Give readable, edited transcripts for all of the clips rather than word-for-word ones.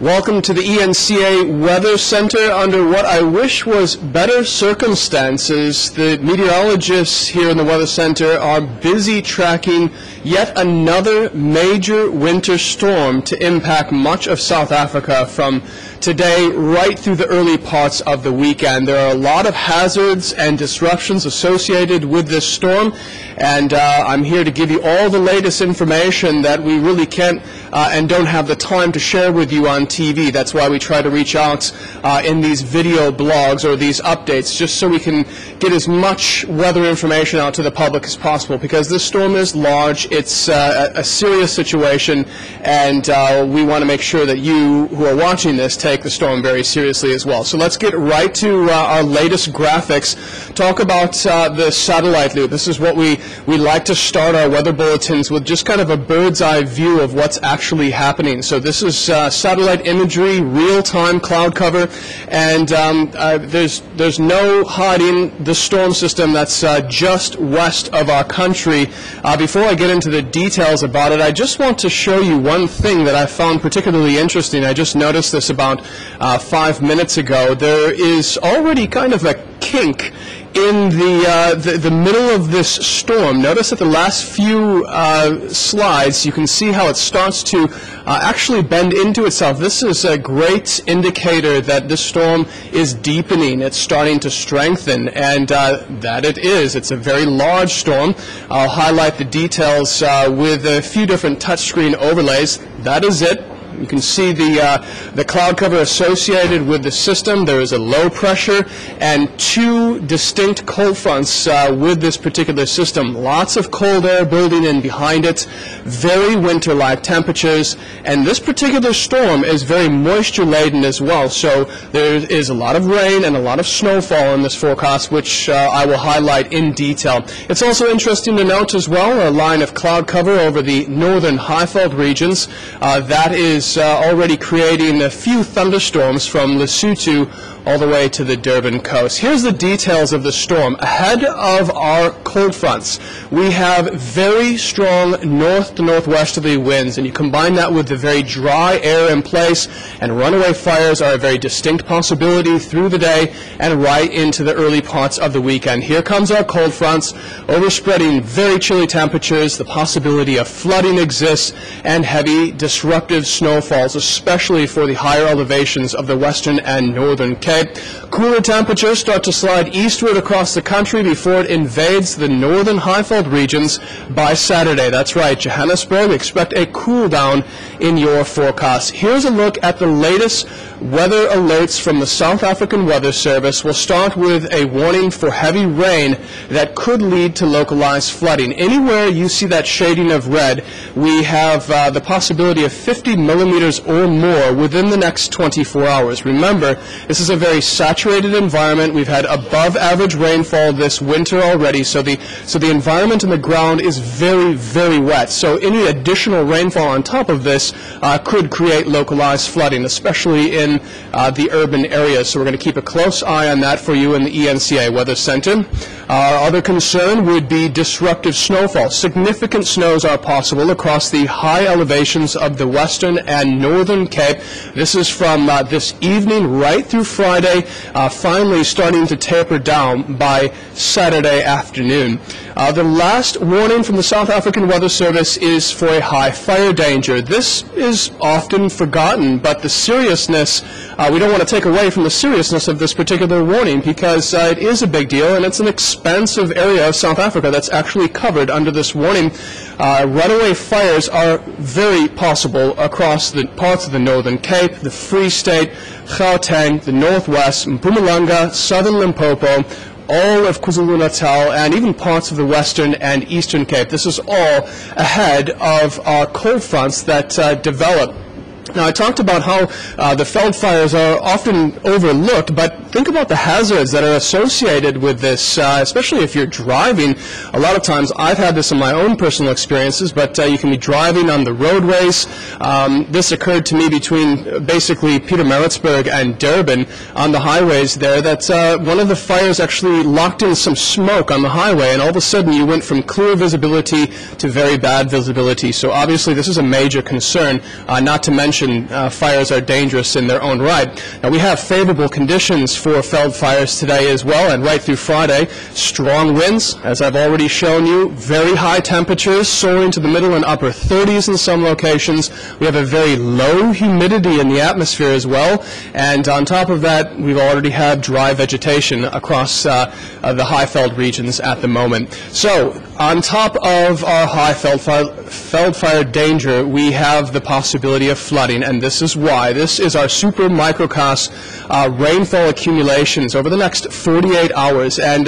Welcome to the eNCA Weather Center. Under what I wish was better circumstances, the meteorologists here in the Weather Center are busy tracking yet another major winter storm to impact much of South Africa from today right through the early parts of the weekend. There are a lot of hazards and disruptions associated with this storm, and I'm here to give you all the latest information that we really can't and don't have the time to share with you on TV. That's why we try to reach out in these video blogs or these updates, just so we can get as much weather information out to the public as possible, because this storm is large, it's a serious situation, and we want to make sure that you who are watching this take the storm very seriously as well. So let's get right to our latest graphics. Talk about the satellite view. This is what we like to start our weather bulletins with, just kind of a bird's eye view of what's actually happening. So this is satellite imagery, real-time cloud cover, and there's no hiding the storm system that's just west of our country. Before I get into the details about it, I just want to show you one thing that I found particularly interesting. I just noticed this about 5 minutes ago. There is already kind of a kink in the middle of this storm. Notice that the last few slides, you can see how it starts to actually bend into itself. This is a great indicator that this storm is deepening. It's starting to strengthen, and that it is. It's a very large storm. I'll highlight the details with a few different touchscreen overlays. That is it. You can see the cloud cover associated with the system. There is a low pressure and two distinct cold fronts with this particular system. Lots of cold air building in behind it, very winter-like temperatures, and this particular storm is very moisture-laden as well. So there is a lot of rain and a lot of snowfall in this forecast, which I will highlight in detail. It's also interesting to note as well a line of cloud cover over the northern Highveld regions. That is already creating a few thunderstorms from Lesotho all the way to the Durban coast. Here's the details of the storm. Ahead of our cold fronts, we have very strong north to northwesterly winds, and you combine that with the very dry air in place, and runaway fires are a very distinct possibility through the day and right into the early parts of the weekend. Here comes our cold fronts, overspreading very chilly temperatures. The possibility of flooding exists, and heavy disruptive snowfalls, especially for the higher elevations of the western and northern Cape. Cooler temperatures start to slide eastward across the country before it invades the northern Highveld regions by Saturday. That's right, Johannesburg, expect a cool down in your forecast. Here's a look at the latest weather alerts from the South African Weather Service. We'll start with a warning for heavy rain that could lead to localized flooding. Anywhere you see that shading of red, we have the possibility of 50 millimeters or more within the next 24 hours. Remember, this is a very saturated environment. We've had above average rainfall this winter already, so the environment in the ground is very, very wet. So any additional rainfall on top of this could create localized flooding, especially in the urban areas. So we're going to keep a close eye on that for you in the eNCA Weather Center. Our other concern would be disruptive snowfall. Significant snows are possible across the high elevations of the western and northern Cape. This is from this evening right through Friday, finally starting to taper down by Saturday afternoon. The last warning from the South African Weather Service is for a high fire danger. This is often forgotten, but the seriousness, we don't want to take away from the seriousness of this particular warning, because it is a big deal, and it's an expansive area of South Africa that's actually covered under this warning. Runaway fires are very possible across the parts of the Northern Cape, the Free State, Gauteng, the Northwest, Mpumalanga, Southern Limpopo, all of KwaZulu-Natal, and even parts of the Western and Eastern Cape. This is all ahead of our cold fronts that develop. Now, I talked about how the veld fires are often overlooked, but think about the hazards that are associated with this, especially if you're driving. A lot of times, I've had this in my own personal experiences, but you can be driving on the roadways. This occurred to me between basically Pietermaritzburg and Durban on the highways there, that one of the fires actually locked in some smoke on the highway, and all of a sudden you went from clear visibility to very bad visibility. So obviously this is a major concern, not to mention mentioned, fires are dangerous in their own right. Now, we have favorable conditions for felled fires today as well, and right through Friday. Strong winds, as I've already shown you, very high temperatures, soaring to the middle and upper 30s in some locations. We have a very low humidity in the atmosphere as well, and on top of that, we've already had dry vegetation across the high-felled regions at the moment. So, on top of our high felled fire danger, we have the possibility of flooding, and this is why. This is our super microcast rainfall accumulations over the next 48 hours, and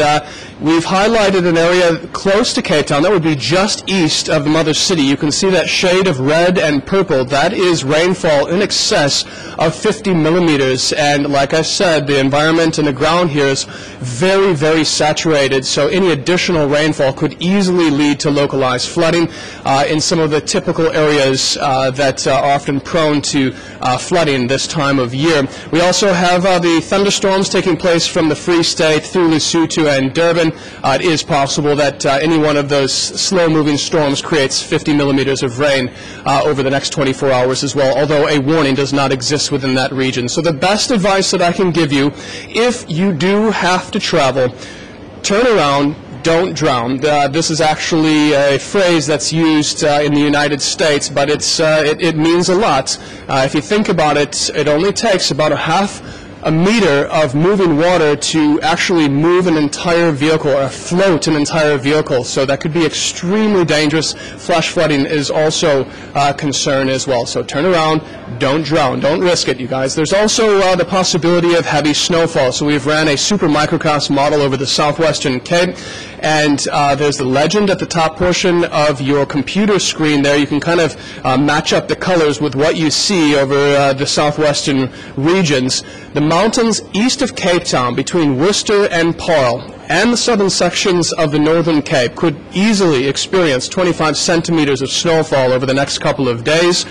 we've highlighted an area close to Cape Town that would be just east of the mother city. You can see that shade of red and purple. That is rainfall in excess of 50 millimeters, and like I said, the environment and the ground here is very, very saturated, so any additional rainfall could easily lead to localized flooding in some of the typical areas that are often prone to flooding this time of year. We also have the thunderstorms taking place from the Free State through Lesotho and Durban. It is possible that any one of those slow-moving storms creates 50 millimeters of rain over the next 24 hours as well, although a warning does not exist within that region. So the best advice that I can give you, if you do have to travel, turn around, don't drown. This is actually a phrase that's used in the United States, but it means a lot. If you think about it, it only takes about a meter of moving water to actually move an entire vehicle or float an entire vehicle. So that could be extremely dangerous. Flash flooding is also a concern as well. So turn around, don't drown, don't risk it, you guys. There's also the possibility of heavy snowfall. So we've ran a super microcast model over the southwestern Cape, and there's the legend at the top portion of your computer screen there. You can kind of match up the colors with what you see over the southwestern regions. The mountains east of Cape Town, between Worcester and Paarl, and the southern sections of the northern Cape could easily experience 25 centimeters of snowfall over the next couple of days.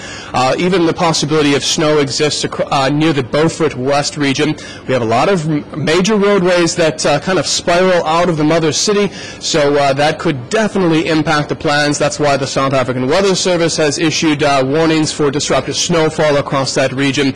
Even the possibility of snow exists near the Beaufort West region. We have a lot of major roadways that kind of spiral out of the mother city, so that could definitely impact the plans. That's why the South African Weather Service has issued warnings for disruptive snowfall across that region,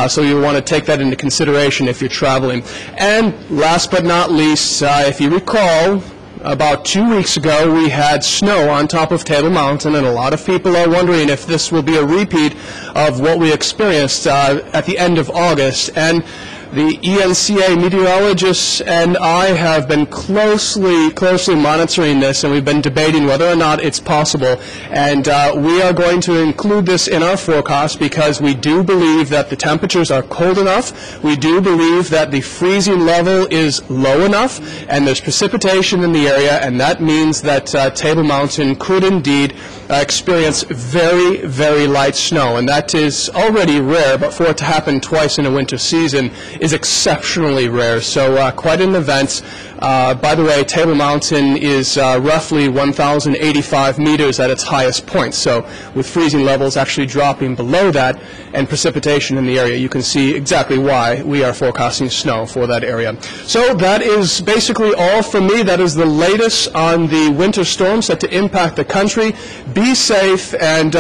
so you'll want to take that into consideration if you're traveling. And last but not least, if you recall, about 2 weeks ago we had snow on top of Table Mountain, and a lot of people are wondering if this will be a repeat of what we experienced at the end of August. And the eNCA meteorologists and I have been closely monitoring this, and we've been debating whether or not it's possible. And we are going to include this in our forecast because we do believe that the temperatures are cold enough. We do believe that the freezing level is low enough, and there's precipitation in the area, and that means that Table Mountain could indeed experience very, very light snow. And that is already rare, but for it to happen twice in a winter season is exceptionally rare, so quite an event. By the way, Table Mountain is roughly 1,085 meters at its highest point, so with freezing levels actually dropping below that and precipitation in the area, you can see exactly why we are forecasting snow for that area. So that is basically all from me. That is the latest on the winter storms set to impact the country. Be safe, and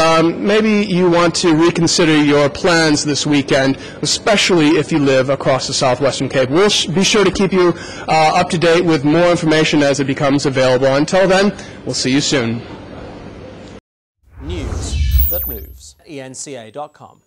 maybe you want to reconsider your plans this weekend, especially if you live across the southwestern Cape. We'll be sure to keep you up to date with more information as it becomes available. Until then, we'll see you soon. News that moves. eNCA.com.